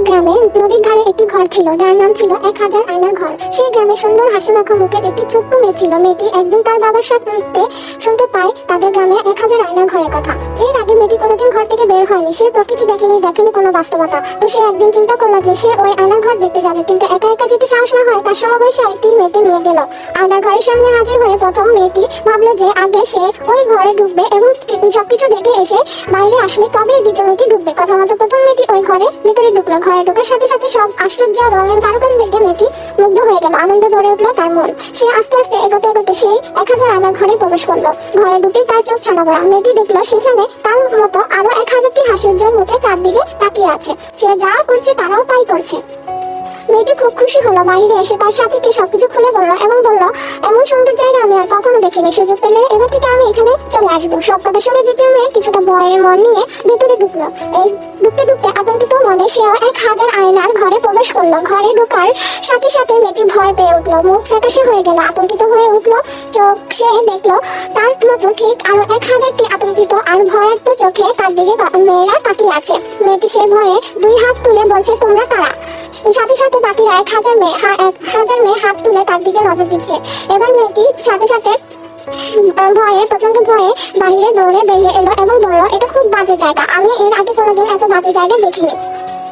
গ্রামে নদীর ধারে একটি ঘর ছিল, যার নাম ছিল 1000 আয়নার ঘর। সেই গ্রামে সুন্দর হাসিমাখা মুখের একটি ছোট্ট মেয়ে ছিল। মেয়েটি একদিন তার বাবার সাথে শুনতে পায় তাদের গ্রামে 1000 আয়নার ঘরের কথা। এর আগে মেয়েটি কোনোদিন ঘর থেকে বের হয়নি, সে প্রকৃতি দেখেনি কোনো বাস্তবতা। তো সে একদিন চিন্তা করলো যে সে ওই আয়নার ঘর দেখতে যাবে, কিন্তু একা একা যেতে সাহস না হয় তার সমবয়সী একটি মেয়েকে নিয়ে গেল। আয়নার ঘরের সামনে হাজির হয়ে প্রথম মেয়েটি ভাবলো যে আগে সে ওই ঘরে ঢুকবে এবং সবকিছু দেখে এসে বাইরে আসলে তবে দ্বিতীয় মেয়েটি ঢুকবে। কথা মতো প্রথম মেয়েটি ওই ঘরে ভিতরে ঢুকলো। ঘরে ঢোকার সাথে সাথে সব আশ্চর্য রঙের কারুকাজ দেখে মেয়েটি মুগ্ধ হয়ে গেল, আনন্দে ভরে উঠলো তার মন। সে আস্তে আস্তে এগোতে সেই 1000 আয়নার ঘরে প্রবেশ করলো। ঘরে ঢুকেই তার চোখ ছানা পড়া। মেয়েটি দেখলো সেখানে তার মতো আরো 1000টি হাস্যোজ্জ্বল মুখে তার দিকে তাকিয়ে আছে। সে যা করছে তারাও তাই করছে। মেয়েটি খুব খুশি হলো। বাইরে এসে তার সাথীকে সবকিছু খুলে বললো এবং বলল, এমন সুন্দর জায়গা আমি আর কখনো দেখিনি, সুযোগ পেলে এবার থেকে আমি এখানে চলে আসবো। সব কথা শুনে দ্বিতীয় মেয়ে কিছুটা ভয়ে মন নিয়ে ভেতরে ঢুকলো। এই ঢুকতে আতঙ্কিত মনে সেও 1000 আয়নার ঘরে প্রবেশ করলো। ঘরে ঢোকার সাথে সাথে মেয়েটি ভয় পেয়ে উঠলো, মুখ ফ্যাকাশে হয়ে গেল, আতঙ্কিত হয়ে উঠলো চোখ। সে দেখলো তার মতো ঠিক আরো 1000টি আতঙ্কিত আর ভয়ার্ত চোখে তার দিকে মেয়েরা তাকিয়ে আছে। মেয়েটি সে ভয়ে 2 হাত তুলে বলছে, তোমরা কারা? সাথে সাথে বাকিরা 1000 মেয়ে হাত তুলে তার দিকে নজর দিচ্ছে। এবার মেয়েটি সাথে সাথে প্রচন্ড ভয়ে বাইরে দৌড়ে বেরিয়ে এলো এবং বলল, এটা খুব বাজে জায়গা, আমি এর আগে কোনোদিন এত বাজে জায়গা দেখিনি।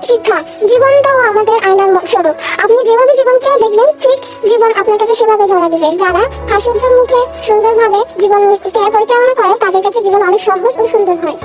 শিক্ষা, জীবনটাও আমাদের আয়নার স্বরূপ। আপনি যেভাবে জীবনকে দেখবেন ঠিক জীবন আপনার কাছে সেভাবে ধরা দিবে। যারা হাস্যোজ্জ্বল মুখে সুন্দরভাবে জীবনকে পরিচালনা করে তাদের কাছে জীবন অনেক সহজ ও সুন্দর হয়।